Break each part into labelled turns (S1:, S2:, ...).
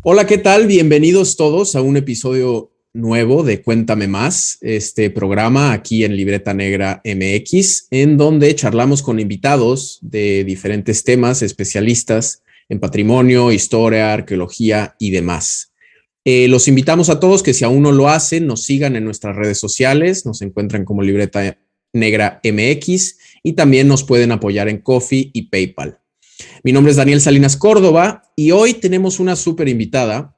S1: Hola, ¿qué tal? Bienvenidos todos a un episodio nuevo de Cuéntame Más, este programa aquí en Libreta Negra MX, en donde charlamos con invitados de diferentes temas, especialistas en patrimonio, historia, arqueología y demás. Los invitamos a todos que si aún no lo hacen, nos sigan en nuestras redes sociales, nos encuentran como Libreta Negra MX y también nos pueden apoyar en Ko-fi y PayPal. Mi nombre es Daniel Salinas Córdoba y hoy tenemos una súper invitada.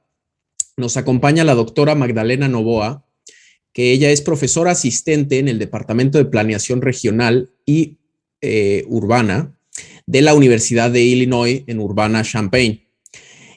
S1: Nos acompaña la doctora Magdalena Novoa, que ella es profesora asistente en el Departamento de Planeación Regional y Urbana de la Universidad de Illinois en Urbana-Champaign.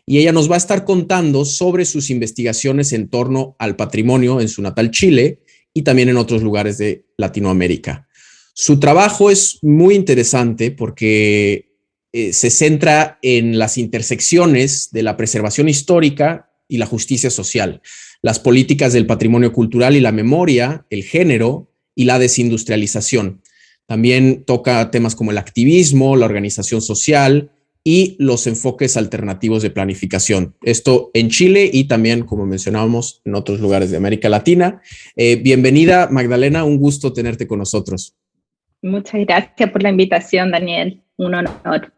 S1: Y ella nos va a estar contando sobre sus investigaciones en torno al patrimonio en su natal Chile y también en otros lugares de Latinoamérica. Su trabajo es muy interesante porque se centra en las intersecciones de la preservación histórica y la justicia social, las políticas del patrimonio cultural y la memoria, el género y la desindustrialización. También toca temas como el activismo, la organización social y los enfoques alternativos de planificación. Esto en Chile y también, como mencionábamos, en otros lugares de América Latina. Bienvenida, Magdalena, un gusto tenerte con nosotros.
S2: Muchas gracias por la invitación, Daniel. Un honor.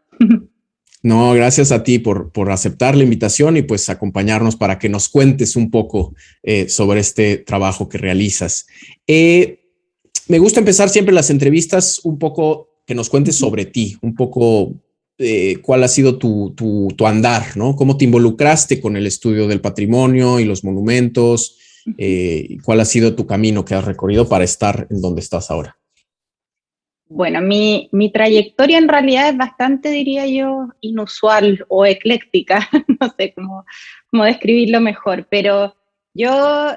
S1: No, gracias a ti por aceptar la invitación y pues acompañarnos para que nos cuentes un poco sobre este trabajo que realizas. Me gusta empezar siempre las entrevistas un poco que nos cuentes sobre ti, un poco cuál ha sido tu andar, ¿no? ¿Cómo te involucraste con el estudio del patrimonio y los monumentos? ¿Cuál ha sido tu camino que has recorrido para estar en donde estás ahora?
S2: Bueno, mi trayectoria en realidad es bastante, diría yo, inusual o ecléctica, no sé cómo describirlo mejor, pero yo,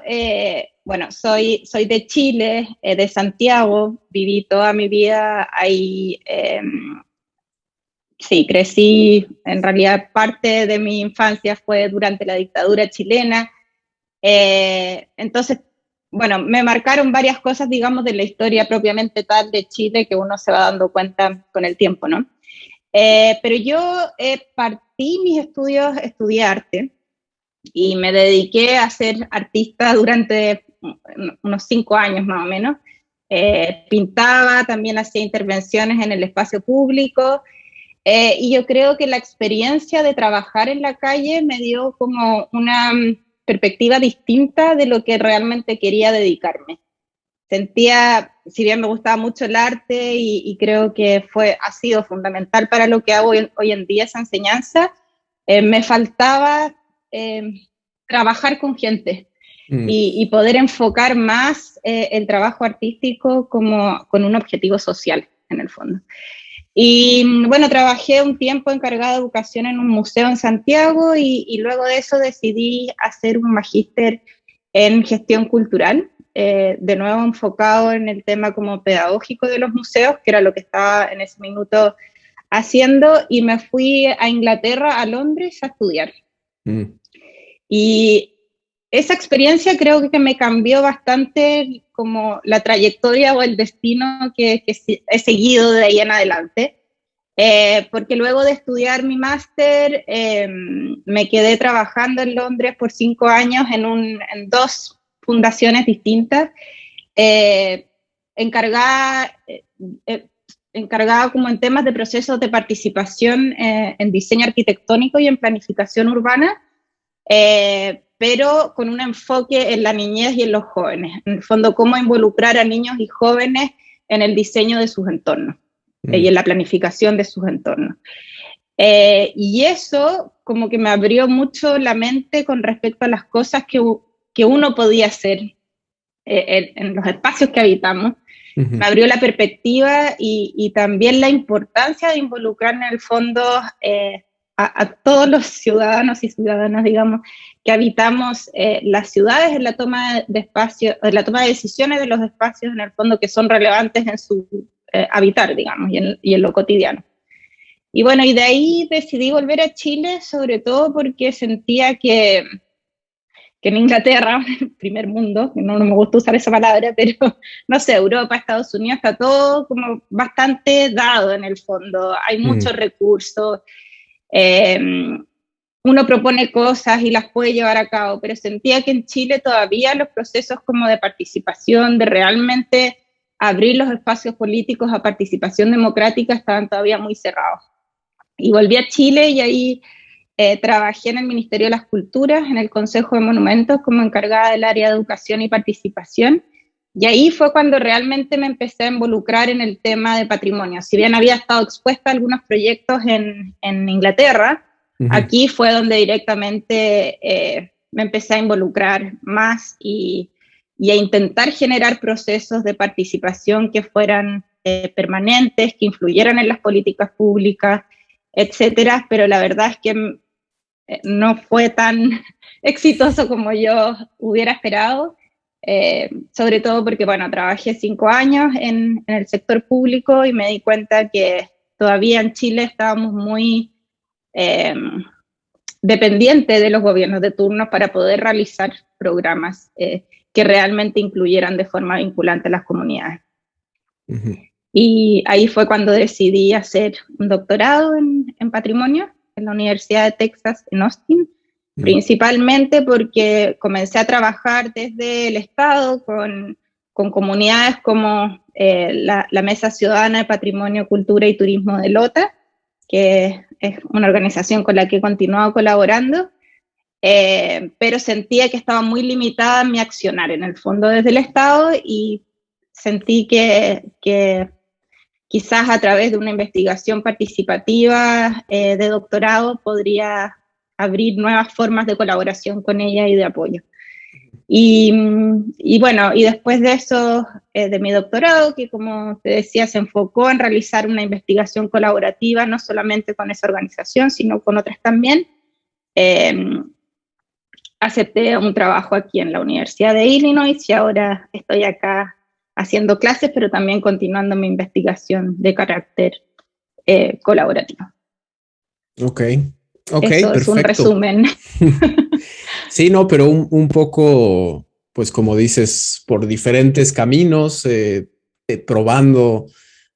S2: bueno, soy de Chile, de Santiago, viví toda mi vida ahí, sí, crecí, en realidad parte de mi infancia fue durante la dictadura chilena, entonces bueno, me marcaron varias cosas, digamos, de la historia propiamente tal de Chile que uno se va dando cuenta con el tiempo, ¿no? Pero yo partí mis estudios, estudié arte y me dediqué a ser artista durante unos 5 años más o menos. Pintaba, también hacía intervenciones en el espacio público y yo creo que la experiencia de trabajar en la calle me dio como una perspectiva distinta de lo que realmente quería dedicarme. Sentía, si bien me gustaba mucho el arte y creo que ha sido fundamental para lo que hago hoy en día esa enseñanza, me faltaba trabajar con gente y poder enfocar más el trabajo artístico como con un objetivo social, en el fondo. Y bueno, trabajé un tiempo encargada de educación en un museo en Santiago y luego de eso decidí hacer un magíster en gestión cultural, de nuevo enfocado en el tema como pedagógico de los museos, que era lo que estaba en ese minuto haciendo, y me fui a Inglaterra, a Londres, a estudiar. Y esa experiencia creo que me cambió bastante como la trayectoria o el destino que he seguido de ahí en adelante, porque luego de estudiar mi máster me quedé trabajando en Londres por 5 años en 2 fundaciones distintas, encargada como en temas de procesos de participación en diseño arquitectónico y en planificación urbana, pero con un enfoque en la niñez y en los jóvenes. En el fondo, cómo involucrar a niños y jóvenes en el diseño de sus entornos y en la planificación de sus entornos. Y eso como que me abrió mucho la mente con respecto a las cosas que uno podía hacer en los espacios que habitamos. Me abrió la perspectiva y también la importancia de involucrar en el fondo a todos los ciudadanos y ciudadanas, digamos, que habitamos las ciudades en la toma de espacio, en la toma de decisiones de los espacios en el fondo que son relevantes en su habitar, digamos, y en lo cotidiano. Y bueno, y de ahí decidí volver a Chile, sobre todo porque sentía que en Inglaterra, el primer mundo, no me gusta usar esa palabra, pero no sé, Europa, Estados Unidos, está todo como bastante dado en el fondo, hay muchos recursos, uno propone cosas y las puede llevar a cabo, pero sentía que en Chile todavía los procesos como de participación, de realmente abrir los espacios políticos a participación democrática estaban todavía muy cerrados. Y volví a Chile y ahí trabajé en el Ministerio de las Culturas, en el Consejo de Monumentos, como encargada del área de educación y participación. Y ahí fue cuando realmente me empecé a involucrar en el tema de patrimonio. Si bien había estado expuesta a algunos proyectos en Inglaterra, aquí fue donde directamente me empecé a involucrar más y a intentar generar procesos de participación que fueran permanentes, que influyeran en las políticas públicas, etcétera, pero la verdad es que no fue tan exitoso como yo hubiera esperado, sobre todo porque, bueno, trabajé 5 años en el sector público y me di cuenta que todavía en Chile estábamos muy dependientes de los gobiernos de turno para poder realizar programas que realmente incluyeran de forma vinculante a las comunidades. Y ahí fue cuando decidí hacer un doctorado en patrimonio en la Universidad de Texas en Austin, principalmente porque comencé a trabajar desde el Estado con comunidades como la Mesa Ciudadana de Patrimonio, Cultura y Turismo de Lota, que es una organización con la que he continuado colaborando, pero sentía que estaba muy limitada mi accionar en el fondo desde el Estado y sentí que quizás a través de una investigación participativa de doctorado podría abrir nuevas formas de colaboración con ella y de apoyo. Y bueno, y después de eso, de mi doctorado, que como te decía, se enfocó en realizar una investigación colaborativa, no solamente con esa organización, sino con otras también, acepté un trabajo aquí en la Universidad de Illinois y ahora estoy acá haciendo clases, pero también continuando mi investigación de carácter colaborativo.
S1: Ok,
S2: Eso
S1: perfecto.
S2: es un resumen.
S1: Sí, no, pero un poco, pues como dices, por diferentes caminos, probando,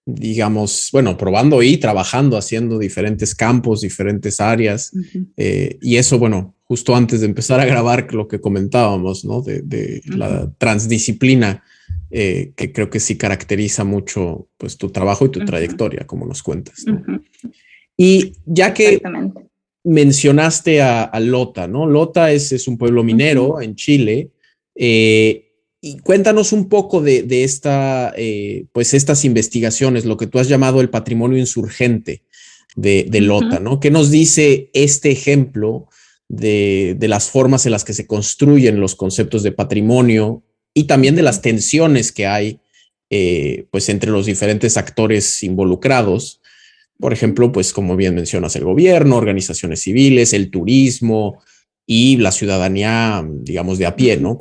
S1: digamos, bueno, probando y trabajando, haciendo diferentes campos, diferentes áreas. Y eso, bueno, justo antes de empezar a grabar lo que comentábamos, ¿no? De la transdisciplina, que creo que sí caracteriza mucho, pues, tu trabajo y tu trayectoria, como nos cuentas, ¿no? Y ya que mencionaste a Lota, ¿no? Lota es un pueblo minero en Chile. Y cuéntanos un poco de esta, pues estas investigaciones, lo que tú has llamado el patrimonio insurgente de Lota, ¿no? ¿Qué nos dice este ejemplo de las formas en las que se construyen los conceptos de patrimonio y también de las tensiones que hay, pues entre los diferentes actores involucrados? Por ejemplo, pues como bien mencionas, el gobierno, organizaciones civiles, el turismo y la ciudadanía, digamos, de a pie, ¿no?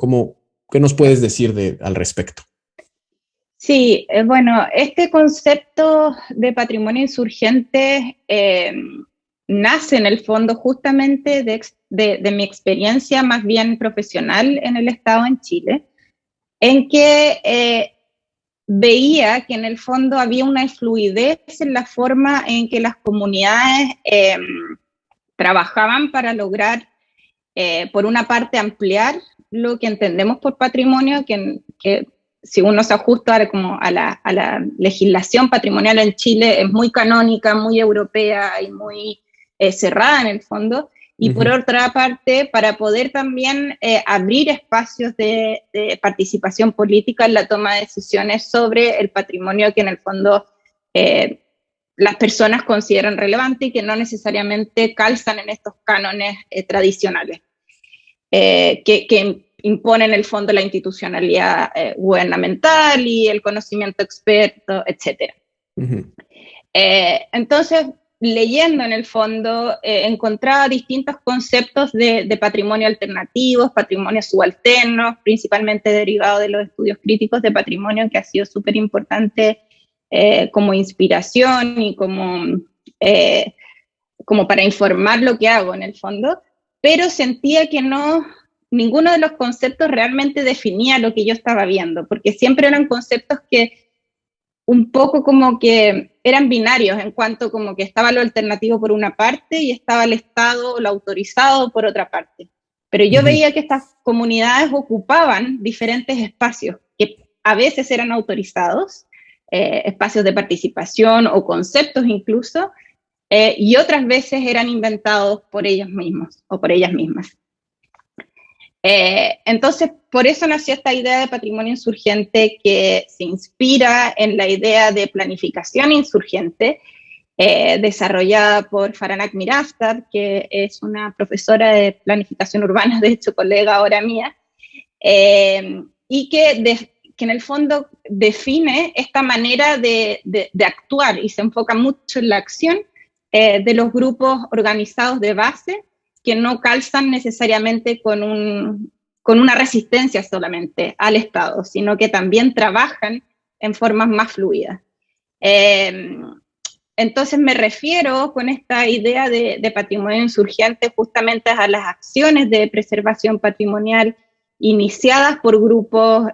S1: ¿Qué nos puedes decir al respecto?
S2: Sí, bueno, este concepto de patrimonio insurgente nace en el fondo justamente de mi experiencia más bien profesional en el Estado en Chile, en que veía que en el fondo había una fluidez en la forma en que las comunidades trabajaban para lograr, por una parte, ampliar lo que entendemos por patrimonio, que si uno se ajusta a la legislación patrimonial en Chile, es muy canónica, muy europea y muy cerrada en el fondo. Y por otra parte, para poder también abrir espacios de participación política en la toma de decisiones sobre el patrimonio que en el fondo las personas consideran relevante y que no necesariamente calzan en estos cánones tradicionales, que imponen en el fondo la institucionalidad gubernamental y el conocimiento experto, etc. Entonces, leyendo en el fondo, encontraba distintos conceptos de patrimonio alternativos, patrimonio subalternos, principalmente derivado de los estudios críticos de patrimonio, que ha sido súper importante como inspiración y como para informar lo que hago en el fondo, pero sentía que ninguno de los conceptos realmente definía lo que yo estaba viendo, porque siempre eran conceptos que un poco como que eran binarios en cuanto como que estaba lo alternativo por una parte y estaba el Estado, lo autorizado por otra parte. Pero yo veía que estas comunidades ocupaban diferentes espacios que a veces eran autorizados, espacios de participación o conceptos incluso, y otras veces eran inventados por ellos mismos o por ellas mismas. Entonces, por eso nació esta idea de patrimonio insurgente que se inspira en la idea de planificación insurgente, desarrollada por Faranak Mirastad, que es una profesora de planificación urbana, de hecho colega ahora mía, y que en el fondo define esta manera de actuar y se enfoca mucho en la acción de los grupos organizados de base, que no calzan necesariamente con una resistencia solamente al Estado, sino que también trabajan en formas más fluidas. Entonces me refiero con esta idea de patrimonio insurgente justamente a las acciones de preservación patrimonial iniciadas por grupos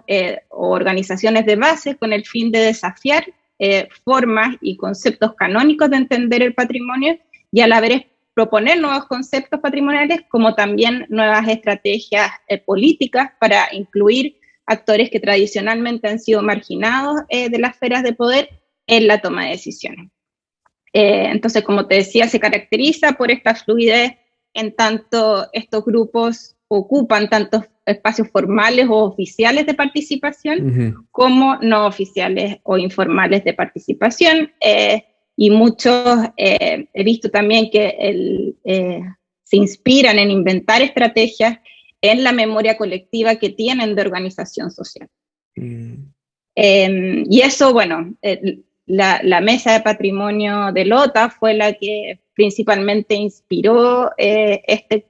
S2: o organizaciones de base con el fin de desafiar formas y conceptos canónicos de entender el patrimonio y a la vez proponer nuevos conceptos patrimoniales como también nuevas estrategias políticas para incluir actores que tradicionalmente han sido marginados de las esferas de poder en la toma de decisiones. Entonces, como te decía, se caracteriza por esta fluidez en tanto estos grupos ocupan tantos espacios formales o oficiales de participación como no oficiales o informales de participación. Y muchos he visto también que se inspiran en inventar estrategias en la memoria colectiva que tienen de organización social. Y eso, bueno, la Mesa de Patrimonio de Lota fue la que principalmente inspiró este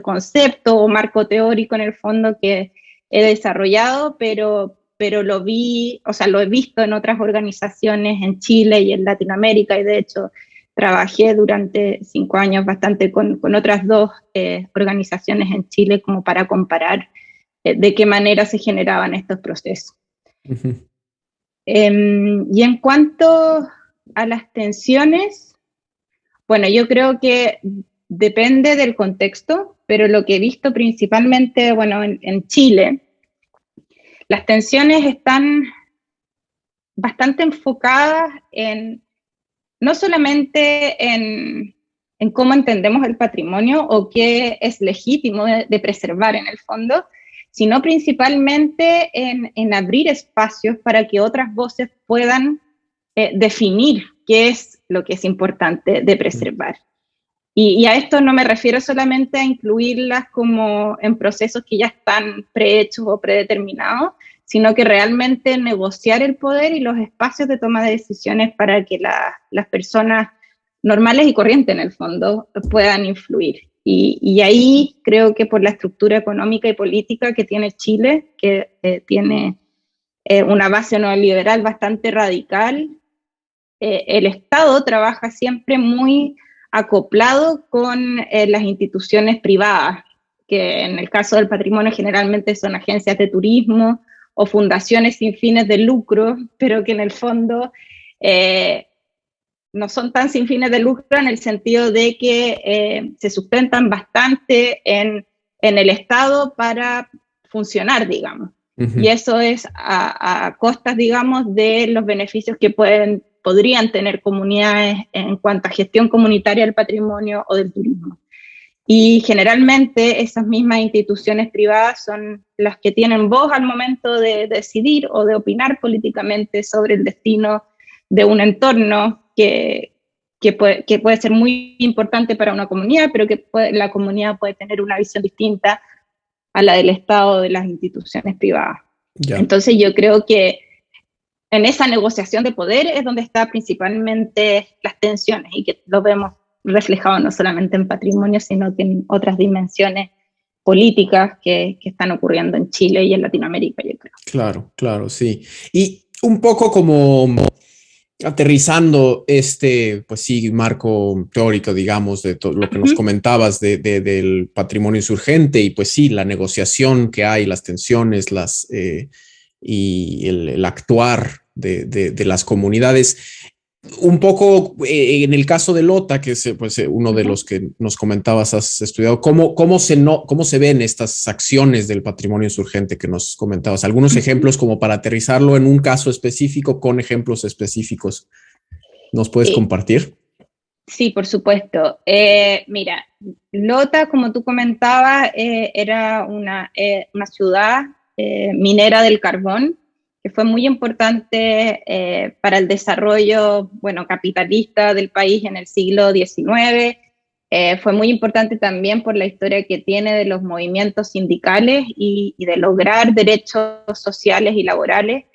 S2: concepto o marco teórico en el fondo que he desarrollado, pero lo he visto en otras organizaciones en Chile y en Latinoamérica, y de hecho trabajé durante 5 años bastante con otras 2 organizaciones en Chile como para comparar de qué manera se generaban estos procesos. Y en cuanto a las tensiones, bueno, yo creo que depende del contexto, pero lo que he visto principalmente, bueno, en Chile, las tensiones están bastante enfocadas no solamente en cómo entendemos el patrimonio o qué es legítimo de preservar en el fondo, sino principalmente en abrir espacios para que otras voces puedan definir qué es lo que es importante de preservar. Y a esto no me refiero solamente a incluirlas como en procesos que ya están prehechos o predeterminados, sino que realmente negociar el poder y los espacios de toma de decisiones para que las personas normales y corrientes en el fondo puedan influir. Y ahí creo que por la estructura económica y política que tiene Chile, que tiene una base neoliberal bastante radical, el Estado trabaja siempre muy acoplado con las instituciones privadas, que en el caso del patrimonio generalmente son agencias de turismo o fundaciones sin fines de lucro, pero que en el fondo no son tan sin fines de lucro en el sentido de que se sustentan bastante en el Estado para funcionar, digamos. Y eso es a costas, digamos, de los beneficios que podrían tener comunidades en cuanto a gestión comunitaria del patrimonio o del turismo. Y generalmente esas mismas instituciones privadas son las que tienen voz al momento de decidir o de opinar políticamente sobre el destino de un entorno que puede ser muy importante para una comunidad, pero que la comunidad puede tener una visión distinta a la del Estado o de las instituciones privadas. Ya. Entonces yo creo que en esa negociación de poder es donde están principalmente las tensiones, y que lo vemos reflejado no solamente en patrimonio, sino que en otras dimensiones políticas que están ocurriendo en Chile y en Latinoamérica, yo creo.
S1: Claro, sí. Y un poco como aterrizando pues sí, marco teórico, digamos, de todo lo que nos comentabas del patrimonio insurgente, y pues sí, la negociación que hay, las tensiones, y el actuar de las comunidades. un poco en el caso de Lota, que es pues, uno de los que nos comentabas, has estudiado, ¿cómo se ven estas acciones del patrimonio insurgente que nos comentabas? Algunos ejemplos como para aterrizarlo en un caso específico con ejemplos específicos. ¿Nos puedes compartir?
S2: Sí, por supuesto. Mira, Lota, como tú comentabas, era una ciudad minera del carbón, que fue muy importante para el desarrollo, bueno, capitalista del país en el siglo XIX. Fue muy importante también por la historia que tiene de los movimientos sindicales y de lograr derechos sociales y laborales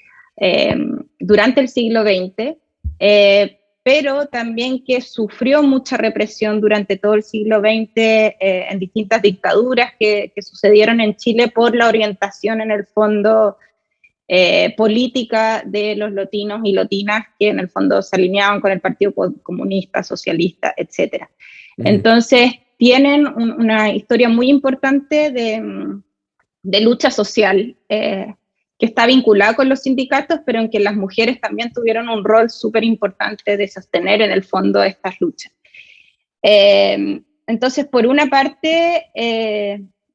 S2: durante el siglo XX. Pero también que sufrió mucha represión durante todo el siglo XX en distintas dictaduras que sucedieron en Chile por la orientación en el fondo política de los lotinos y lotinas que en el fondo se alineaban con el Partido Comunista, Socialista, etc. Entonces tienen una historia muy importante de lucha social que está vinculada con los sindicatos, pero en que las mujeres también tuvieron un rol súper importante de sostener en el fondo estas luchas. Entonces, por una parte,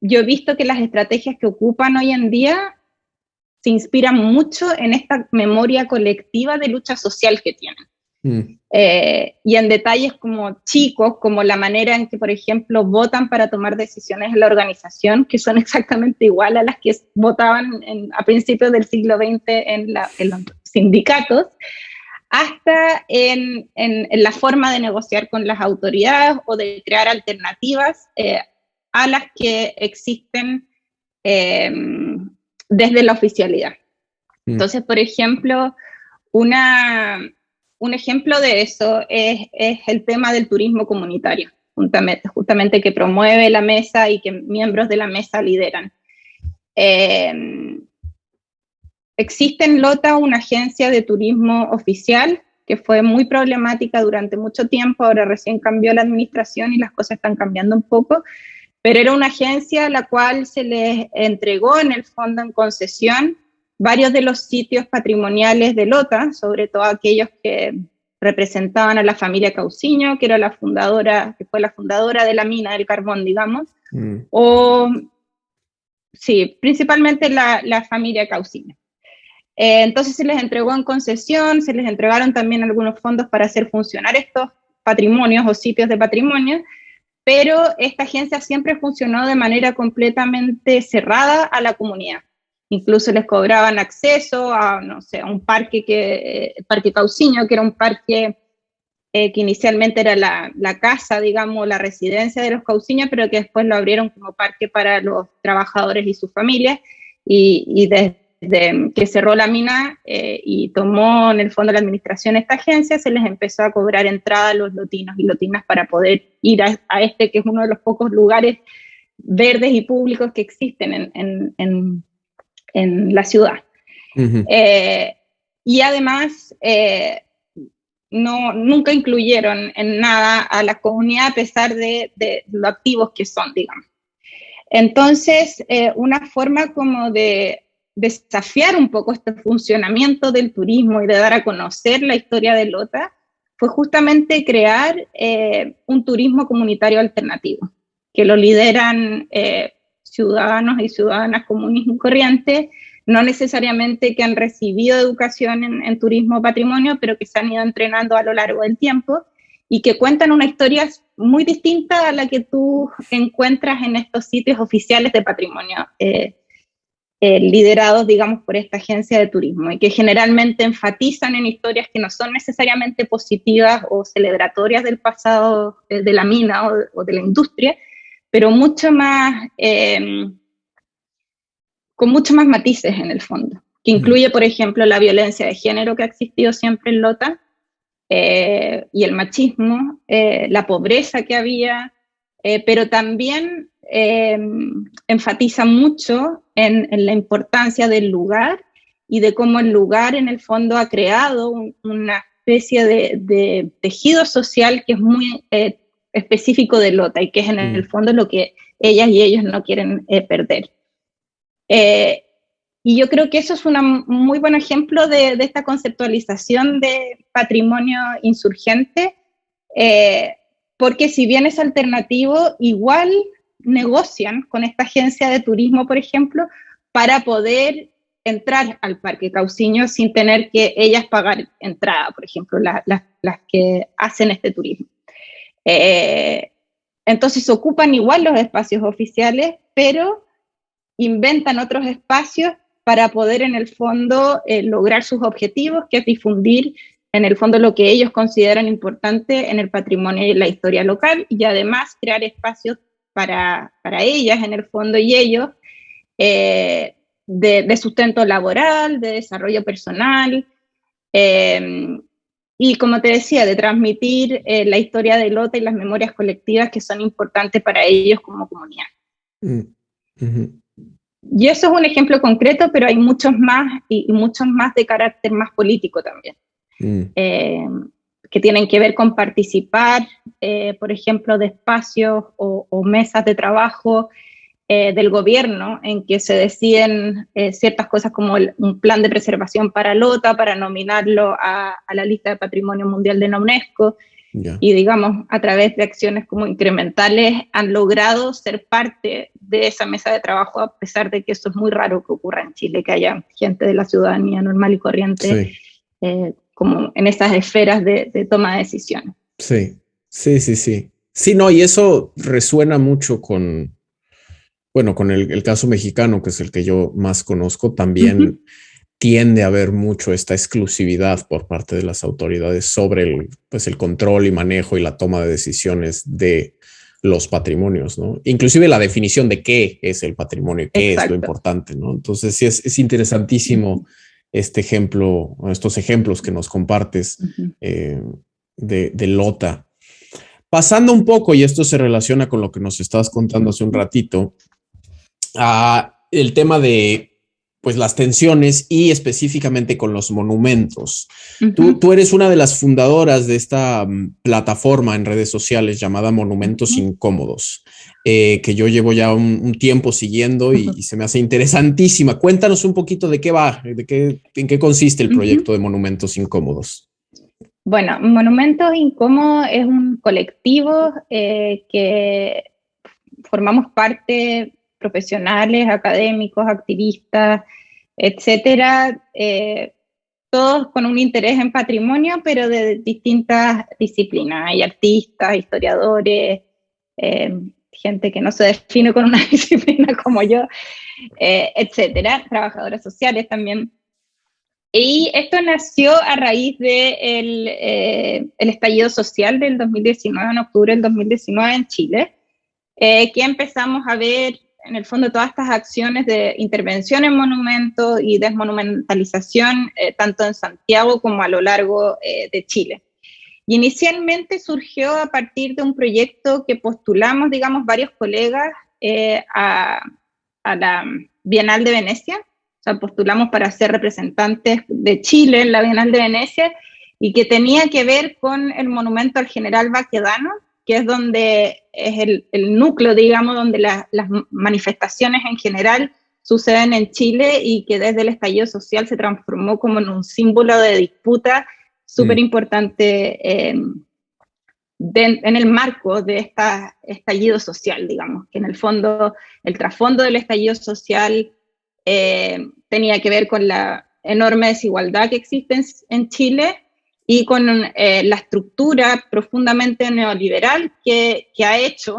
S2: yo he visto que las estrategias que ocupan hoy en día se inspiran mucho en esta memoria colectiva de lucha social que tienen. Y en detalles como chicos, como la manera en que, por ejemplo, votan para tomar decisiones en la organización, que son exactamente igual a las que votaban a principios del siglo XX en los sindicatos, hasta en la forma de negociar con las autoridades o de crear alternativas a las que existen desde la oficialidad. Entonces, por ejemplo, un ejemplo de eso es el tema del turismo comunitario, justamente que promueve la mesa y que miembros de la mesa lideran. Existe en Lota una agencia de turismo oficial que fue muy problemática durante mucho tiempo, ahora recién cambió la administración y las cosas están cambiando un poco, pero era una agencia a la cual se les entregó en el fondo en concesión varios de los sitios patrimoniales de Lota, sobre todo aquellos que representaban a la familia Cauciño, que era la fundadora, que fue la fundadora de la mina del carbón, digamos, o sí, principalmente la familia Cauciño. Entonces se les entregó en concesión, se les entregaron también algunos fondos para hacer funcionar estos patrimonios o sitios de patrimonio, pero esta agencia siempre funcionó de manera completamente cerrada a la comunidad. Incluso les cobraban acceso a, no sé, a un parque, el Parque Cauciño, que era un parque que inicialmente era la casa, digamos, la residencia de los Cauciños, pero que después lo abrieron como parque para los trabajadores y sus familias, y desde que cerró la mina y tomó en el fondo la administración esta agencia, se les empezó a cobrar entrada a los lotinos y lotinas para poder ir a este, que es uno de los pocos lugares verdes y públicos que existen en la ciudad. Y además nunca incluyeron en nada a la comunidad a pesar de lo activos que son, digamos. Entonces, una forma como de desafiar un poco este funcionamiento del turismo y de dar a conocer la historia de Lota fue justamente crear un turismo comunitario alternativo, que lo lideran ciudadanos y ciudadanas comunes y corrientes, no necesariamente que han recibido educación en turismo o patrimonio, pero que se han ido entrenando a lo largo del tiempo y que cuentan una historia muy distinta a la que tú encuentras en estos sitios oficiales de patrimonio, liderados, digamos, por esta agencia de turismo, y que generalmente enfatizan en historias que no son necesariamente positivas o celebratorias del pasado de la mina o de la industria, pero mucho más, con mucho más matices en el fondo, que incluye, por ejemplo, la violencia de género que ha existido siempre en Lota, y el machismo, la pobreza que había, pero también enfatiza mucho en la importancia del lugar y de cómo el lugar en el fondo ha creado una especie de tejido social que es muy específico de Lota y que es en el fondo lo que ellas y ellos no quieren perder. Y yo creo que eso es un muy buen ejemplo de esta conceptualización de patrimonio insurgente, porque si bien es alternativo, igual negocian con esta agencia de turismo, por ejemplo, para poder entrar al Parque Cauciño sin tener que ellas pagar entrada, por ejemplo, las que hacen este turismo. Entonces ocupan igual los espacios oficiales, pero inventan otros espacios para poder en el fondo lograr sus objetivos, que es difundir en el fondo lo que ellos consideran importante en el patrimonio y la historia local, y además crear espacios para ellas en el fondo y ellos de sustento laboral, de desarrollo personal, y como te decía, de transmitir la historia de Lota y las memorias colectivas que son importantes para ellos como comunidad. Uh-huh. Y eso es un ejemplo concreto, pero hay muchos más y muchos más de carácter más político también, que tienen que ver con participar, por ejemplo, de espacios o mesas de trabajo del gobierno en que se deciden ciertas cosas como un plan de preservación para Lota, para nominarlo a la lista de Patrimonio Mundial de la UNESCO. Yeah. Y digamos, a través de acciones como incrementales han logrado ser parte de esa mesa de trabajo, a pesar de que eso es muy raro que ocurra en Chile, que haya gente de la ciudadanía normal y corriente, sí, como en esas esferas de toma de decisiones.
S1: Sí. Sí, no, y eso resuena mucho con el caso mexicano, que es el que yo más conozco. También tiende a haber mucho esta exclusividad por parte de las autoridades sobre el control y manejo y la toma de decisiones de los patrimonios, ¿no? Inclusive la definición de qué es el patrimonio, qué es lo importante, ¿no? Entonces sí es interesantísimo estos ejemplos que nos compartes de Lota. Pasando un poco, y esto se relaciona con lo que nos estabas contando hace un ratito, el tema de las tensiones y específicamente con los monumentos. Tú eres una de las fundadoras de esta plataforma en redes sociales llamada Monumentos Incómodos, que yo llevo ya un tiempo siguiendo y se me hace interesantísima. Cuéntanos un poquito de qué va, en qué consiste el proyecto de Monumentos Incómodos.
S2: Bueno, Monumentos Incómodos es un colectivo que formamos parte profesionales, académicos, activistas, etcétera, todos con un interés en patrimonio, pero de distintas disciplinas. Hay artistas, historiadores, gente que no se define con una disciplina como yo, etcétera, trabajadoras sociales también. Y esto nació a raíz del el estallido social del 2019, en octubre del 2019 en Chile, que empezamos a ver en el fondo todas estas acciones de intervención en monumentos y desmonumentalización, tanto en Santiago como a lo largo de Chile. Y inicialmente surgió a partir de un proyecto que postulamos, digamos, varios colegas a la Bienal de Venecia. O sea, postulamos para ser representantes de Chile en la Bienal de Venecia, y que tenía que ver con el monumento al general Baquedano, que es donde es el núcleo, digamos, donde las manifestaciones en general suceden en Chile, y que desde el estallido social se transformó como en un símbolo de disputa súper importante en el marco de este estallido social, digamos, que en el fondo, el trasfondo del estallido social tenía que ver con la enorme desigualdad que existe en Chile, y con la estructura profundamente neoliberal que ha hecho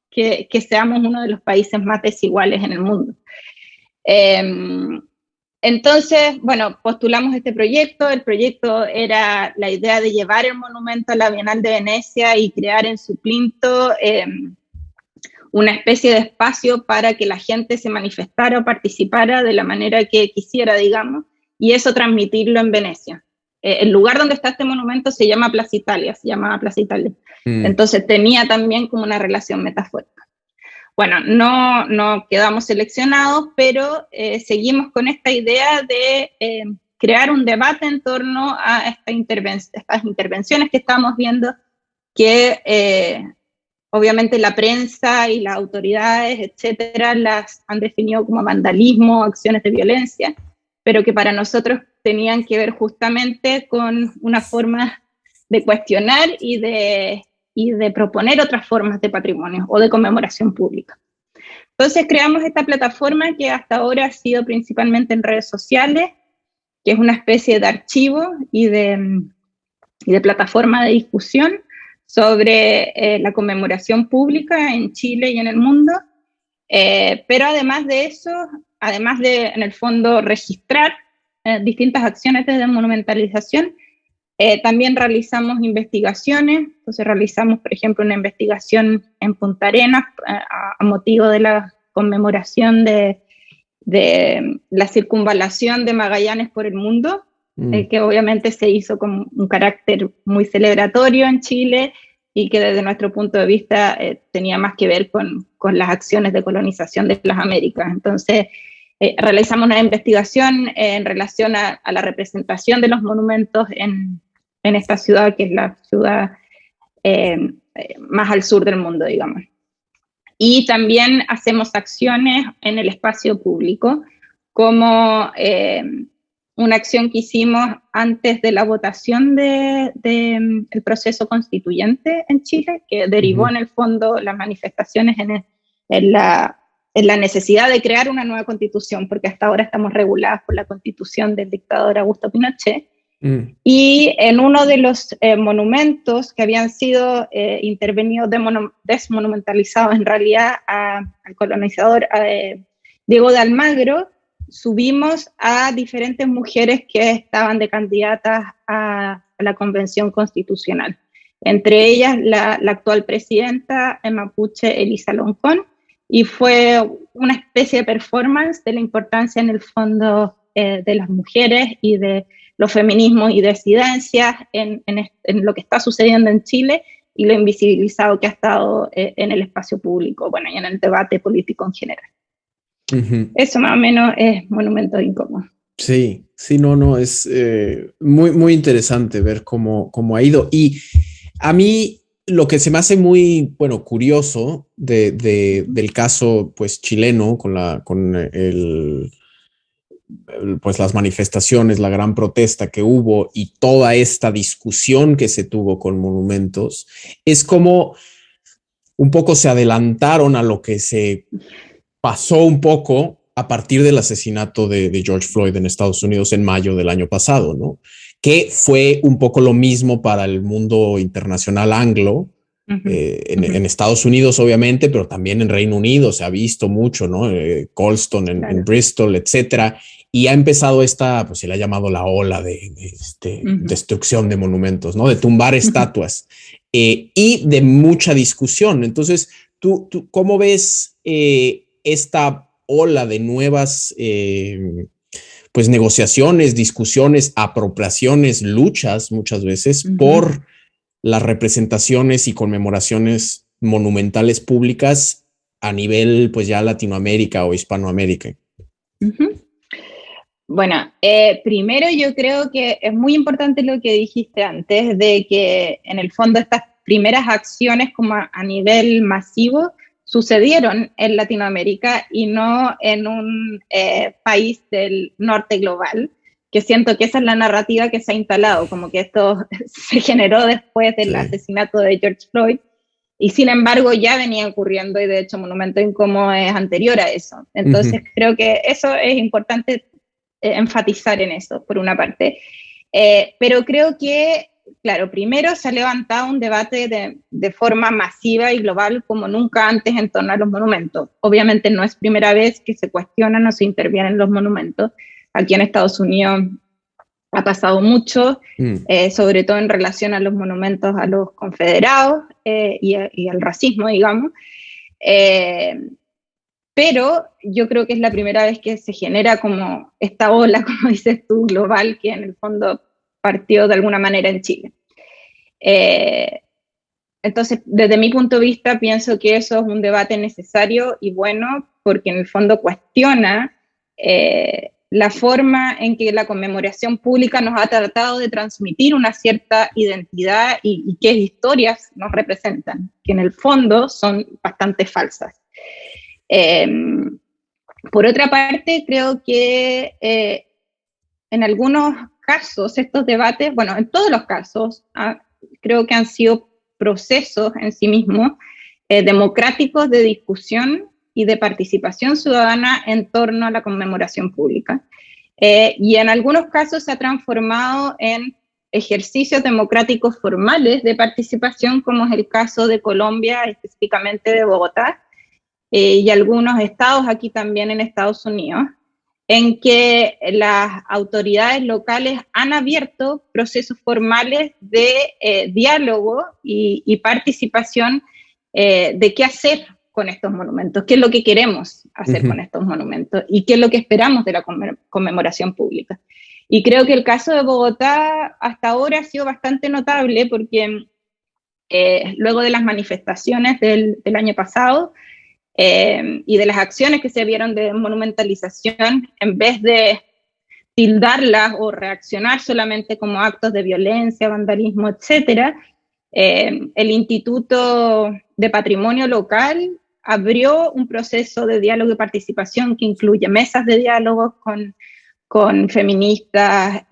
S2: que seamos uno de los países más desiguales en el mundo. Entonces, bueno, postulamos este proyecto. El proyecto era la idea de llevar el monumento a la Bienal de Venecia y crear en su plinto una especie de espacio para que la gente se manifestara o participara de la manera que quisiera, digamos, y eso transmitirlo en Venecia. El lugar donde está este monumento se llama Plaza Italia, Entonces tenía también como una relación metafórica. Bueno, no quedamos seleccionados, pero seguimos con esta idea de crear un debate en torno a estas intervenciones que estamos viendo, que obviamente la prensa y las autoridades, etcétera, las han definido como vandalismo, acciones de violencia, pero que para nosotros tenían que ver justamente con una forma de cuestionar y de proponer otras formas de patrimonio o de conmemoración pública. Entonces creamos esta plataforma que hasta ahora ha sido principalmente en redes sociales, que es una especie de archivo y de plataforma de discusión sobre la conmemoración pública en Chile y en el mundo, pero además de eso, además de, en el fondo, registrar distintas acciones de desmonumentalización, también realizamos investigaciones. Entonces realizamos, por ejemplo, una investigación en Punta Arenas a motivo de la conmemoración de la circunvalación de Magallanes por el mundo, que obviamente se hizo con un carácter muy celebratorio en Chile y que desde nuestro punto de vista tenía más que ver con las acciones de colonización de las Américas. Entonces realizamos una investigación en relación a la representación de los monumentos en esta ciudad, que es la ciudad más al sur del mundo, digamos. Y también hacemos acciones en el espacio público, como una acción que hicimos antes de la votación del proceso constituyente en Chile, que derivó en el fondo las manifestaciones en la necesidad de crear una nueva constitución, porque hasta ahora estamos reguladas por la constitución del dictador Augusto Pinochet. Y en uno de los monumentos que habían sido intervenidos, desmonumentalizados en realidad al colonizador Diego de Almagro, subimos a diferentes mujeres que estaban de candidatas a la Convención Constitucional. Entre ellas la actual presidenta mapuche, Elisa Loncón, y fue una especie de performance de la importancia en el fondo de las mujeres y de los feminismos y disidencias en lo que está sucediendo en Chile y lo invisibilizado que ha estado en el espacio público, bueno, y en el debate político en general. Eso más o menos es Monumentos Incómodos.
S1: Sí, no, es muy, muy interesante ver cómo ha ido. Y a mí lo que se me hace muy, bueno, curioso del caso, pues, chileno pues las manifestaciones, la gran protesta que hubo y toda esta discusión que se tuvo con monumentos, es como un poco se adelantaron a lo que se pasó un poco a partir del asesinato de George Floyd en Estados Unidos en mayo del año pasado, ¿no? Que fue un poco lo mismo para el mundo internacional anglo, en Estados Unidos obviamente, pero también en Reino Unido se ha visto mucho, ¿no? Colston en Bristol, etcétera. Y ha empezado esta, pues se le ha llamado la ola de destrucción de monumentos, ¿no? De tumbar estatuas y de mucha discusión. Entonces, ¿tú cómo ves esta ola de nuevas pues negociaciones, discusiones, apropiaciones, luchas muchas veces por las representaciones y conmemoraciones monumentales públicas a nivel pues ya Latinoamérica o Hispanoamérica?
S2: Bueno, primero yo creo que es muy importante lo que dijiste antes, de que en el fondo estas primeras acciones como a nivel masivo sucedieron en Latinoamérica y no en un país del norte global, que siento que esa es la narrativa que se ha instalado, como que esto se generó después del asesinato de George Floyd, y sin embargo ya venía ocurriendo, y de hecho Monumentos Incómodos es anterior a eso. Entonces creo que eso es importante enfatizar en eso, por una parte. Pero creo que, claro, primero se ha levantado un debate de forma masiva y global como nunca antes en torno a los monumentos. Obviamente no es primera vez que se cuestionan o se intervienen los monumentos. Aquí en Estados Unidos ha pasado mucho, sobre todo en relación a los monumentos a los confederados y al racismo, digamos. Pero yo creo que es la primera vez que se genera como esta ola, como dices tú, global, que en el fondo partió de alguna manera en Chile. Entonces, desde mi punto de vista, pienso que eso es un debate necesario y bueno, porque en el fondo cuestiona la forma en que la conmemoración pública nos ha tratado de transmitir una cierta identidad y qué historias nos representan, que en el fondo son bastante falsas. Por otra parte, creo que en algunos casos estos debates, bueno, en todos los casos, creo que han sido procesos en sí mismos democráticos de discusión y de participación ciudadana en torno a la conmemoración pública. Y en algunos casos se ha transformado en ejercicios democráticos formales de participación, como es el caso de Colombia, específicamente de Bogotá, y algunos estados aquí también en Estados Unidos, en que las autoridades locales han abierto procesos formales de diálogo y participación de qué hacer con estos monumentos, qué es lo que queremos hacer con estos monumentos y qué es lo que esperamos de la conmemoración pública. Y creo que el caso de Bogotá hasta ahora ha sido bastante notable porque luego de las manifestaciones del año pasado, y de las acciones que se vieron de monumentalización, en vez de tildarlas o reaccionar solamente como actos de violencia, vandalismo, etc., el Instituto de Patrimonio Local abrió un proceso de diálogo y participación que incluye mesas de diálogo con feministas,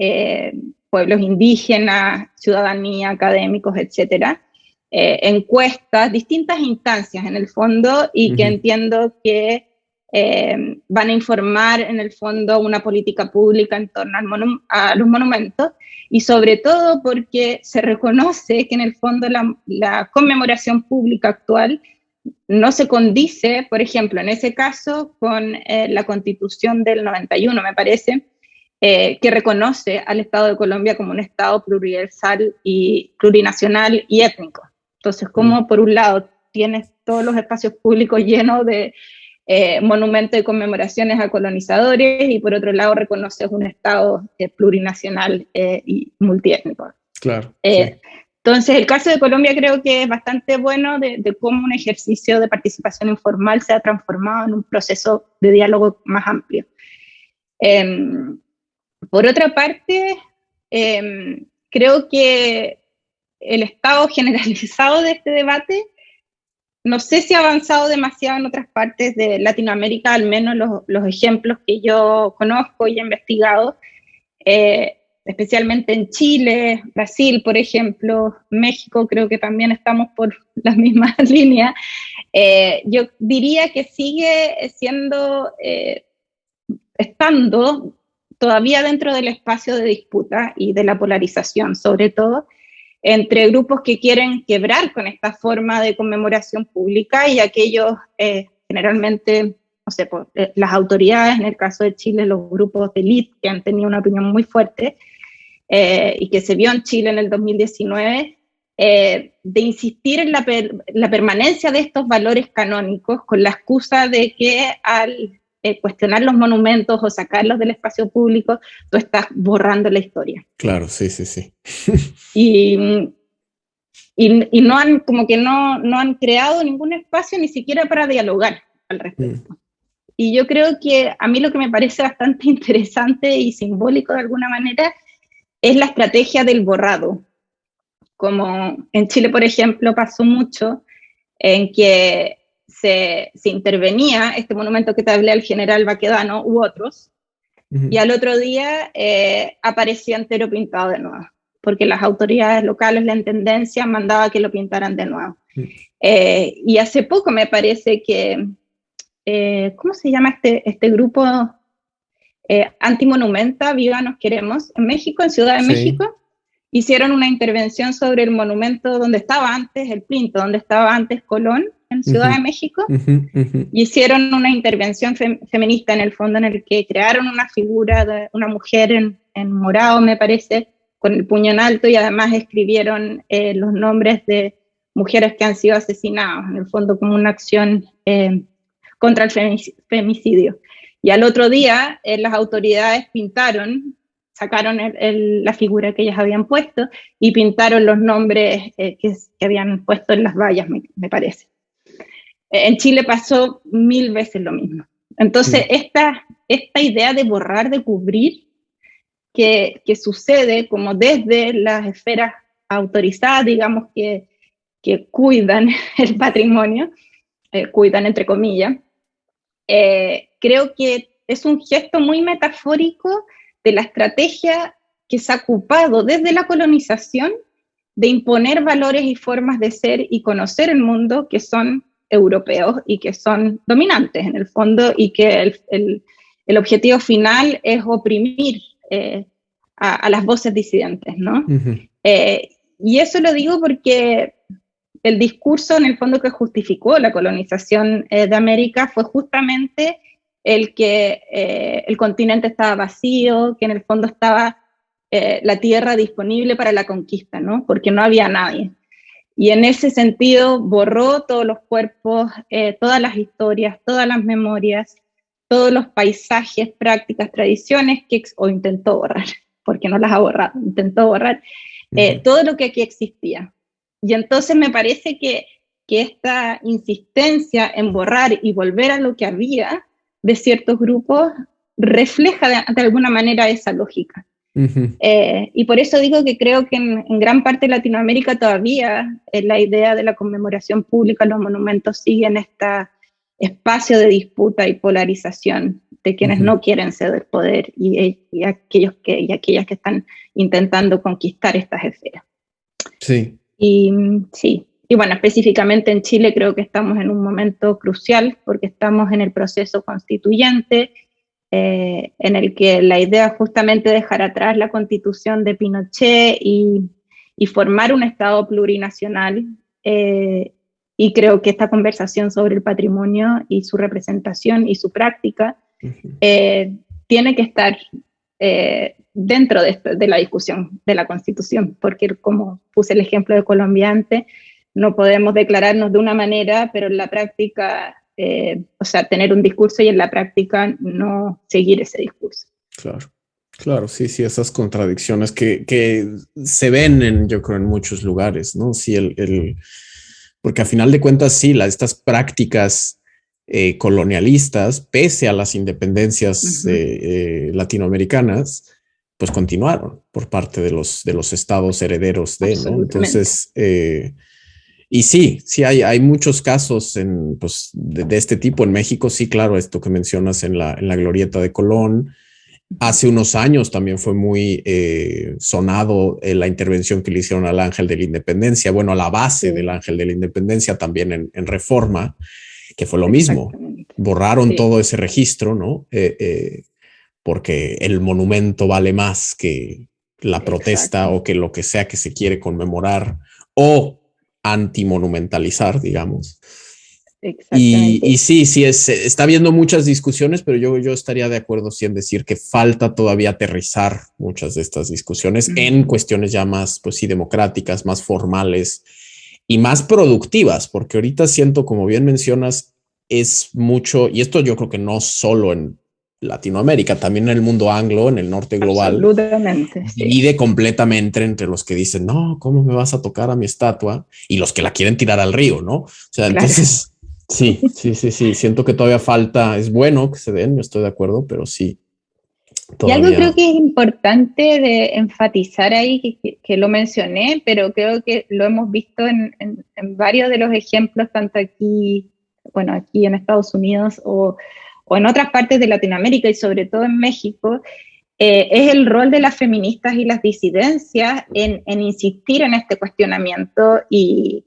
S2: pueblos indígenas, ciudadanía, académicos, etcétera, encuestas, distintas instancias en el fondo, y que entiendo que van a informar en el fondo una política pública en torno a los monumentos, y sobre todo porque se reconoce que en el fondo la conmemoración pública actual no se condice, por ejemplo, en ese caso, con la Constitución del 91, me parece, que reconoce al Estado de Colombia como un Estado pluriversal y plurinacional y étnico. Entonces, como por un lado tienes todos los espacios públicos llenos de monumentos y conmemoraciones a colonizadores, y por otro lado reconoces un Estado plurinacional y multiétnico.
S1: Claro.
S2: Sí. Entonces, el caso de Colombia creo que es bastante bueno de cómo un ejercicio de participación informal se ha transformado en un proceso de diálogo más amplio. Por otra parte, creo que el estado generalizado de este debate, no sé si ha avanzado demasiado en otras partes de Latinoamérica, al menos los ejemplos que yo conozco y he investigado, especialmente en Chile, Brasil, por ejemplo, México, creo que también estamos por las mismas líneas. Yo diría que sigue estando todavía dentro del espacio de disputa y de la polarización, sobre todo, entre grupos que quieren quebrar con esta forma de conmemoración pública y aquellos, generalmente, no sé, las autoridades, en el caso de Chile, los grupos de élite que han tenido una opinión muy fuerte, y que se vio en Chile en el 2019, de insistir en la permanencia de estos valores canónicos con la excusa de que al cuestionar los monumentos o sacarlos del espacio público, tú estás borrando la historia.
S1: Claro, sí, sí, sí.
S2: Y no han, como que no han creado ningún espacio ni siquiera para dialogar al respecto. Y yo creo que a mí lo que me parece bastante interesante y simbólico de alguna manera es la estrategia del borrado. Como en Chile, por ejemplo, pasó mucho en que se intervenía este monumento que te hablé, al general Baquedano u otros, y al otro día aparecía entero pintado de nuevo, porque las autoridades locales, la intendencia, mandaba que lo pintaran de nuevo. Y hace poco me parece que, ¿cómo se llama este grupo? Antimonumenta, Viva Nos Queremos, en México, en Ciudad de México, hicieron una intervención sobre el monumento donde estaba antes el Plinto, donde estaba antes Colón, en Ciudad de México, y hicieron una intervención feminista en el fondo, en el que crearon una figura de una mujer en morado, me parece, con el puño en alto, y además escribieron los nombres de mujeres que han sido asesinadas, en el fondo como una acción contra el femicidio. Y al otro día las autoridades sacaron la figura que ellas habían puesto y pintaron los nombres que habían puesto en las vallas, me parece. En Chile pasó 1000 veces lo mismo. Entonces, esta idea de borrar, de cubrir, que sucede como desde las esferas autorizadas, digamos, que cuidan el patrimonio, cuidan entre comillas, creo que es un gesto muy metafórico de la estrategia que se ha ocupado desde la colonización de imponer valores y formas de ser y conocer el mundo que son europeos y que son dominantes en el fondo, y que el objetivo final es oprimir a las voces disidentes, ¿no? Y eso lo digo porque el discurso en el fondo que justificó la colonización de América fue justamente el que el continente estaba vacío, que en el fondo estaba la tierra disponible para la conquista, ¿no? Porque no había nadie. Y en ese sentido borró todos los cuerpos, todas las historias, todas las memorias, todos los paisajes, prácticas, tradiciones, o intentó borrar, porque no las ha borrado, intentó borrar todo lo que aquí existía. Y entonces me parece que esta insistencia en borrar y volver a lo que había de ciertos grupos refleja de alguna manera esa lógica. Y por eso digo que creo que en gran parte de Latinoamérica todavía la idea de la conmemoración pública, los monumentos siguen este espacio de disputa y polarización de quienes no quieren ceder poder y aquellas que están intentando conquistar estas esferas.
S1: Sí.
S2: Y bueno, específicamente en Chile creo que estamos en un momento crucial porque estamos en el proceso constituyente, en el que la idea es justamente dejar atrás la constitución de Pinochet y formar un Estado plurinacional. Y creo que esta conversación sobre el patrimonio y su representación y su práctica tiene que estar dentro de la discusión de la Constitución, porque como puse el ejemplo de Colombia antes, no podemos declararnos de una manera, pero en la práctica, o sea, tener un discurso y en la práctica no seguir ese discurso.
S1: Claro, sí, esas contradicciones que se ven yo creo, en muchos lugares, ¿no? Sí, porque a final de cuentas, sí, estas prácticas colonialistas, pese a las independencias latinoamericanas, pues continuaron por parte de los estados herederos de, ¿no? Entonces, y sí, hay muchos casos pues, de este tipo en México. Sí, claro, esto que mencionas en la glorieta de Colón. Hace unos años también fue muy sonado la intervención que le hicieron al Ángel de la Independencia, bueno, a la base del Ángel de la Independencia también en Reforma, que fue lo mismo. Borraron todo ese registro, ¿no? Porque el monumento vale más que la protesta o que lo que sea que se quiere conmemorar o antimonumentalizar, digamos. Y sí, está habiendo muchas discusiones, pero yo estaría de acuerdo sí en decir que falta todavía aterrizar muchas de estas discusiones en cuestiones ya más, pues sí, democráticas, más formales y más productivas, porque ahorita siento, como bien mencionas, es mucho, y esto yo creo que no solo en Latinoamérica, también en el mundo anglo, en el norte global, divide completamente entre los que dicen, no, ¿cómo me vas a tocar a mi estatua? Y los que la quieren tirar al río, ¿no? O sea, entonces... Sí, siento que todavía falta, es bueno que se den, yo estoy de acuerdo, pero sí.
S2: Todavía. Y algo creo que es importante de enfatizar ahí, que lo mencioné, pero creo que lo hemos visto en varios de los ejemplos, tanto aquí en Estados Unidos o en otras partes de Latinoamérica y sobre todo en México, es el rol de las feministas y las disidencias en insistir en este cuestionamiento y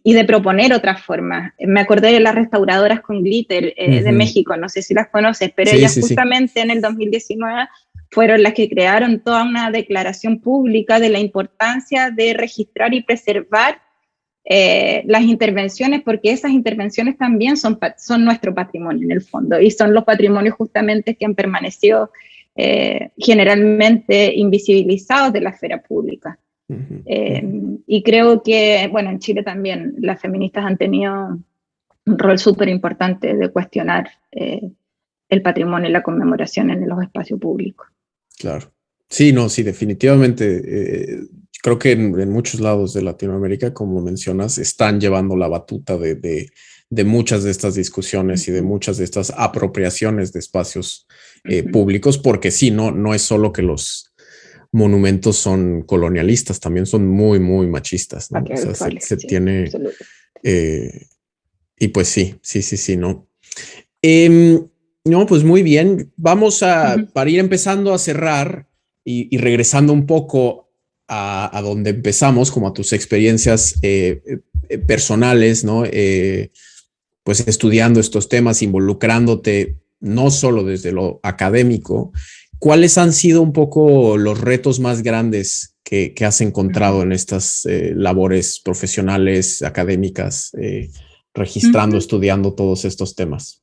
S2: de proponer otras formas. Me acordé de las restauradoras con glitter de México, no sé si las conoces, pero ellas justamente en el 2019 fueron las que crearon toda una declaración pública de la importancia de registrar y preservar las intervenciones, porque esas intervenciones también son nuestro patrimonio en el fondo, y son los patrimonios justamente que han permanecido generalmente invisibilizados de la esfera pública. Y creo que, bueno, en Chile también las feministas han tenido un rol súper importante de cuestionar el patrimonio y la conmemoración en los espacios públicos.
S1: Claro. Sí, definitivamente. creo que en muchos lados de Latinoamérica, como mencionas, están llevando la batuta de muchas de estas discusiones y de muchas de estas apropiaciones de espacios públicos, porque sí, no es solo que los monumentos son colonialistas, también son muy, muy machistas, ¿no? O sea, se
S2: sí,
S1: tiene... y pues sí, ¿no? No, pues muy bien. Vamos para ir empezando a cerrar y regresando un poco a donde empezamos, como a tus experiencias personales, ¿no? Pues estudiando estos temas, involucrándote no solo desde lo académico. ¿Cuáles han sido un poco los retos más grandes que has encontrado en estas labores profesionales, académicas, registrando, estudiando todos estos temas?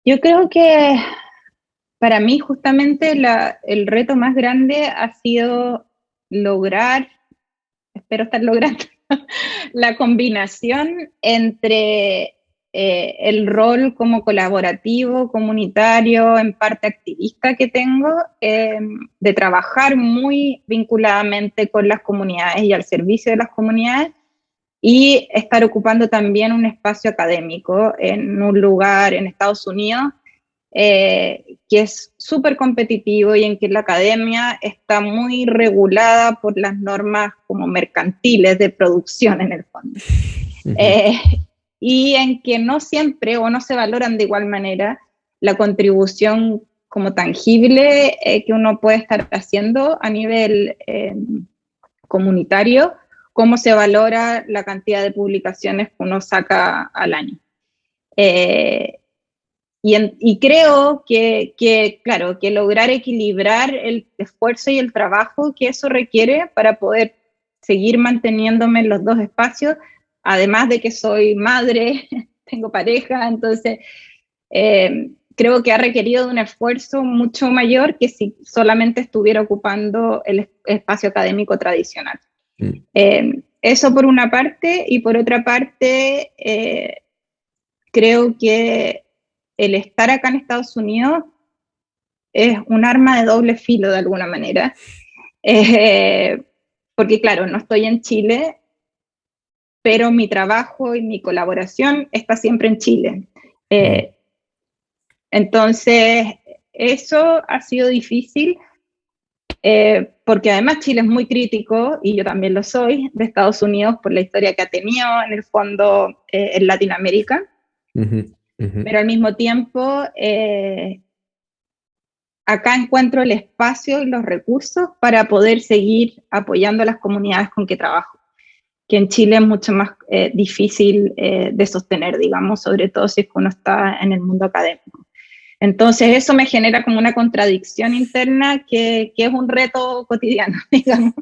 S2: Yo creo que para mí justamente el reto más grande ha sido lograr, espero estar logrando, la combinación entre el rol como colaborativo, comunitario, en parte activista que tengo, de trabajar muy vinculadamente con las comunidades y al servicio de las comunidades, y estar ocupando también un espacio académico en un lugar en Estados Unidos que es súper competitivo y en que la academia está muy regulada por las normas como mercantiles de producción en el fondo. Y en que no siempre o no se valoran de igual manera la contribución como tangible que uno puede estar haciendo a nivel comunitario, cómo se valora la cantidad de publicaciones que uno saca al año. Y creo claro, que lograr equilibrar el esfuerzo y el trabajo que eso requiere para poder seguir manteniéndome en los dos espacios, además de que soy madre, tengo pareja, entonces creo que ha requerido de un esfuerzo mucho mayor que si solamente estuviera ocupando el espacio académico tradicional. Eso por una parte, y por otra parte, creo que el estar acá en Estados Unidos es un arma de doble filo de alguna manera, porque claro, no estoy en Chile, pero mi trabajo y mi colaboración está siempre en Chile. Entonces, eso ha sido difícil, porque además Chile es muy crítico, y yo también lo soy, de Estados Unidos por la historia que ha tenido en el fondo en Latinoamérica. Pero al mismo tiempo, acá encuentro el espacio y los recursos para poder seguir apoyando a las comunidades con que trabajo, que en Chile es mucho más difícil de sostener, digamos, sobre todo si es que uno está en el mundo académico. Entonces eso me genera como una contradicción interna que es un reto cotidiano, digamos,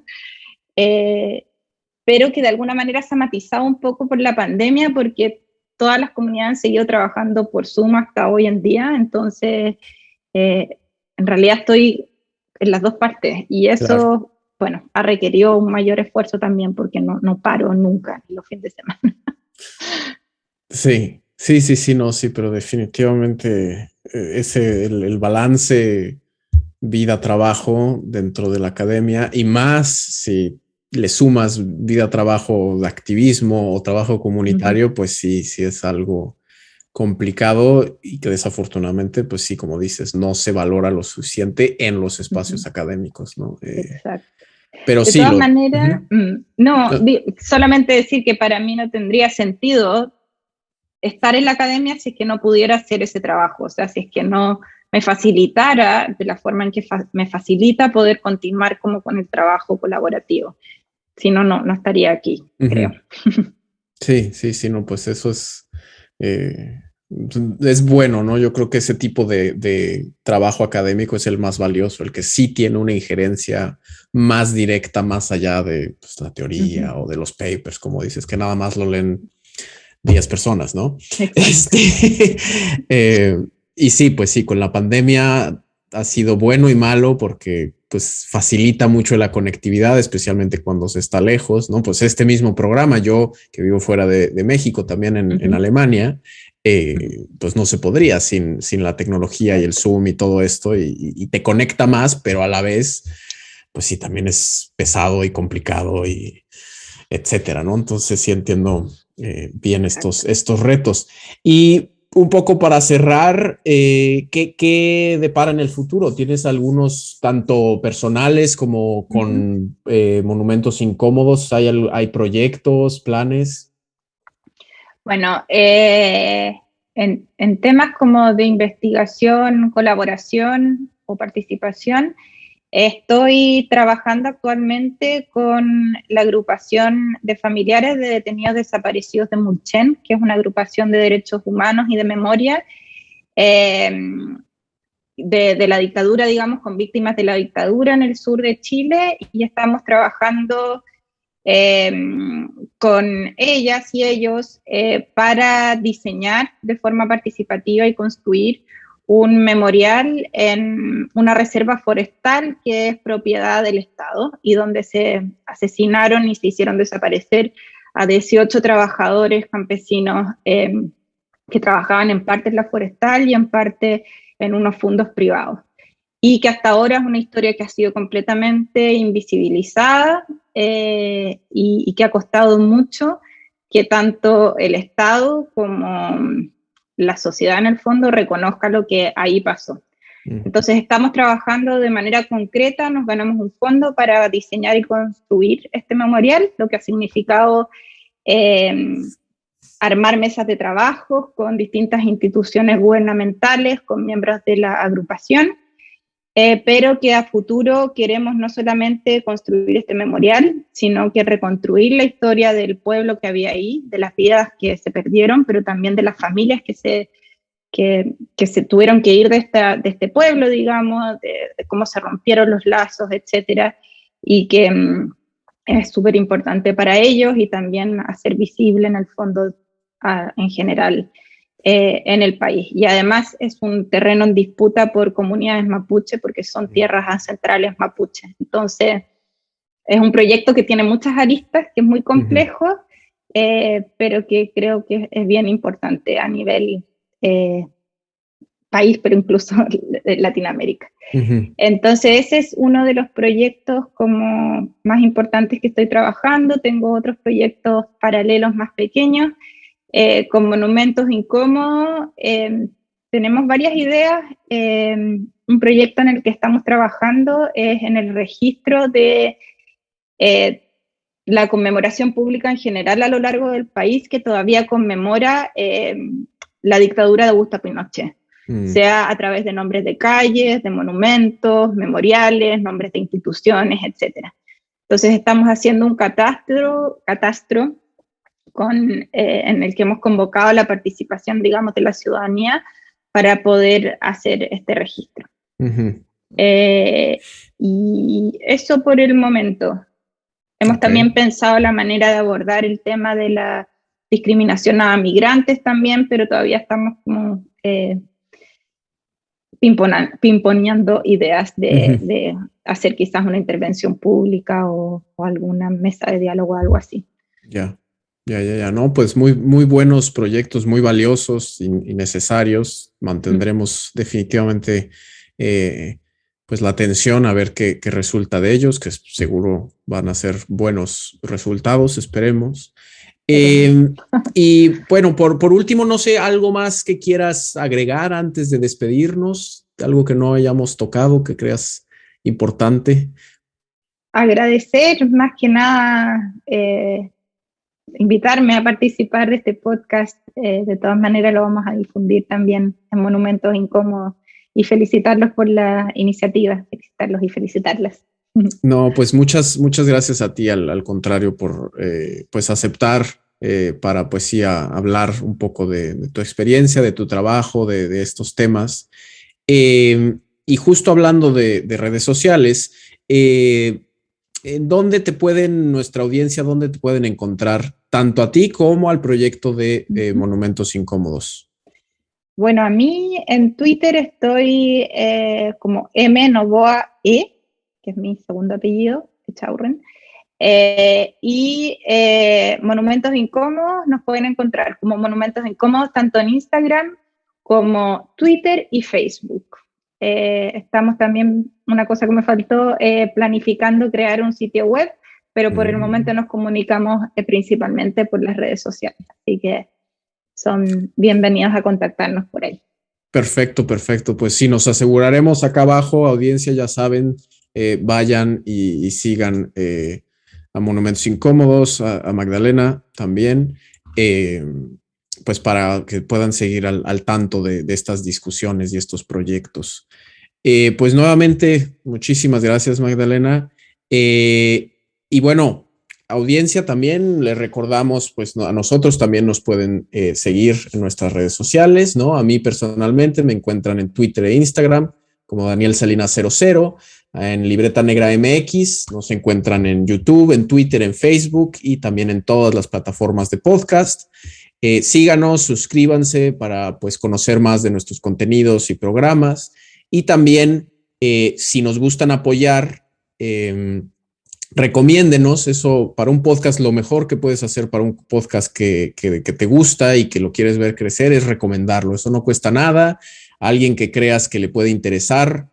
S2: pero que de alguna manera se ha matizado un poco por la pandemia, porque todas las comunidades han seguido trabajando por Zoom hasta hoy en día, entonces en realidad estoy en las dos partes, y eso, claro, bueno, ha requerido un mayor esfuerzo también, porque no paro nunca los fines de semana.
S1: Sí, pero definitivamente el balance vida-trabajo dentro de la academia, y más si le sumas vida-trabajo de activismo o trabajo comunitario, pues sí es algo complicado, y que desafortunadamente, pues sí, como dices, no se valora lo suficiente en los espacios académicos, ¿no?
S2: Exacto.
S1: Pero
S2: de
S1: sí.
S2: todas maneras, solamente decir que para mí no tendría sentido estar en la academia si es que no pudiera hacer ese trabajo, o sea, si es que no me facilitara de la forma en que me facilita poder continuar como con el trabajo colaborativo. Si no, no estaría aquí, creo.
S1: Sí, no, pues eso es bueno, ¿no? Yo creo que ese tipo de trabajo académico es el más valioso, el que sí tiene una injerencia más directa, más allá de pues, la teoría o de los papers, como dices, que nada más lo leen 10 personas, ¿no? Y sí, pues sí, con la pandemia ha sido bueno y malo, porque pues facilita mucho la conectividad, especialmente cuando se está lejos, ¿no? Pues este mismo programa, yo que vivo fuera de México, también en Alemania, pues no se podría sin la tecnología y el Zoom y todo esto, y te conecta más, pero a la vez pues sí, también es pesado y complicado y etcétera, ¿no? Entonces sí entiendo bien estos retos. Y un poco para cerrar, ¿qué depara en el futuro? ¿Tienes algunos tanto personales como con monumentos incómodos? ¿Hay proyectos, planes?
S2: Bueno, en temas como de investigación, colaboración o participación, estoy trabajando actualmente con la agrupación de familiares de detenidos desaparecidos de Mulchen, que es una agrupación de derechos humanos y de memoria eh, de la dictadura, digamos, con víctimas de la dictadura en el sur de Chile, y estamos trabajando eh, con ellas y ellos para diseñar de forma participativa y construir un memorial en una reserva forestal que es propiedad del Estado y donde se asesinaron y se hicieron desaparecer a 18 trabajadores campesinos que trabajaban en parte en la forestal y en parte en unos fondos privados. Y que hasta ahora es una historia que ha sido completamente invisibilizada y que ha costado mucho que tanto el Estado como la sociedad en el fondo reconozca lo que ahí pasó. Entonces estamos trabajando de manera concreta, nos ganamos un fondo para diseñar y construir este memorial, lo que ha significado armar mesas de trabajo con distintas instituciones gubernamentales, con miembros de la agrupación, pero que a futuro queremos no solamente construir este memorial, sino que reconstruir la historia del pueblo que había ahí, de las vidas que se perdieron, pero también de las familias que se tuvieron que ir de este pueblo, digamos, de cómo se rompieron los lazos, etcétera, y que es súper importante para ellos y también hacer visible en el fondo en general en el país. Y además es un terreno en disputa por comunidades mapuche porque son tierras ancestrales mapuche. Entonces es un proyecto que tiene muchas aristas, que es muy complejo, pero que creo que es bien importante a nivel país, pero incluso Latinoamérica. Entonces ese es uno de los proyectos como más importantes que estoy trabajando. Tengo otros proyectos paralelos más pequeños, con monumentos incómodos. Tenemos varias ideas. Un proyecto en el que estamos trabajando es en el registro de la conmemoración pública en general a lo largo del país que todavía conmemora la dictadura de Augusto Pinochet, sea a través de nombres de calles, de monumentos, memoriales, nombres de instituciones, etc. Entonces estamos haciendo un catastro en el que hemos convocado la participación, digamos, de la ciudadanía para poder hacer este registro. Y eso por el momento. Hemos también pensado la manera de abordar el tema de la discriminación a migrantes también, pero todavía estamos como pimponeando ideas de hacer quizás una intervención pública o alguna mesa de diálogo o algo así.
S1: Ya. No, pues muy, muy buenos proyectos, muy valiosos y necesarios. Mantendremos definitivamente pues la atención a ver qué resulta de ellos, que seguro van a ser buenos resultados, esperemos. Y bueno, por último, no sé, algo más que quieras agregar antes de despedirnos, algo que no hayamos tocado, que creas importante.
S2: Agradecer más que nada invitarme a participar de este podcast. De todas maneras lo vamos a difundir también en Monumentos Incómodos y felicitarlos por la iniciativa, felicitarlos y felicitarlas.
S1: No, pues muchas gracias a ti, al contrario, por pues aceptar para pues sí hablar un poco de tu experiencia, de tu trabajo, de estos temas. Y justo hablando de redes sociales, ¿dónde te pueden, nuestra audiencia, dónde te pueden encontrar tanto a ti como al proyecto de Monumentos Incómodos?
S2: Bueno, a mí en Twitter estoy como mnovoae, que es mi segundo apellido, Echaurren. Y Monumentos Incómodos nos pueden encontrar como Monumentos Incómodos tanto en Instagram como Twitter y Facebook. Estamos también, una cosa que me faltó, planificando crear un sitio web, pero por el momento nos comunicamos principalmente por las redes sociales, así que son bienvenidos a contactarnos por ahí.
S1: Perfecto, perfecto. Pues sí, nos aseguraremos acá abajo, audiencia, ya saben, vayan y sigan a Monumentos Incómodos, a Magdalena también, pues para que puedan seguir al tanto de estas discusiones y estos proyectos. Pues nuevamente, muchísimas gracias, Magdalena. Y bueno, audiencia también les recordamos, pues a nosotros también nos pueden seguir en nuestras redes sociales, ¿no? A mí personalmente me encuentran en Twitter e Instagram como Daniel Salinas 00, en Libreta Negra MX, nos encuentran en YouTube, en Twitter, en Facebook y también en todas las plataformas de podcast. Síganos, suscríbanse para pues conocer más de nuestros contenidos y programas. Y también, si nos gustan apoyar, recomiéndenos. Eso para un podcast, lo mejor que puedes hacer para un podcast que te gusta y que lo quieres ver crecer es recomendarlo. Eso no cuesta nada. Alguien que creas que le puede interesar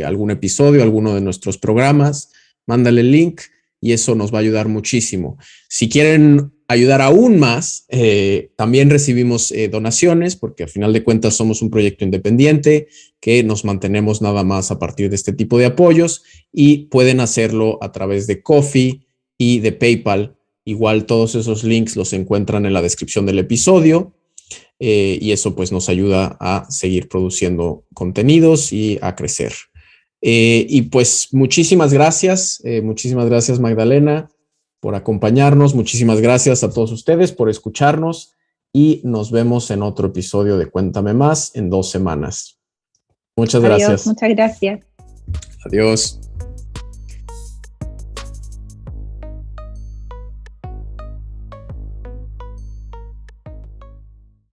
S1: algún episodio, alguno de nuestros programas, mándale el link y eso nos va a ayudar muchísimo. Si quieren ayudar aún más, también recibimos donaciones, porque al final de cuentas somos un proyecto independiente que nos mantenemos nada más a partir de este tipo de apoyos y pueden hacerlo a través de Ko-fi y de PayPal. Igual todos esos links los encuentran en la descripción del episodio y eso pues nos ayuda a seguir produciendo contenidos y a crecer. Y pues muchísimas gracias Magdalena por acompañarnos, muchísimas gracias a todos ustedes por escucharnos y nos vemos en otro episodio de Cuéntame Más en 2 semanas. Muchas gracias.
S2: Muchas gracias.
S1: Adiós.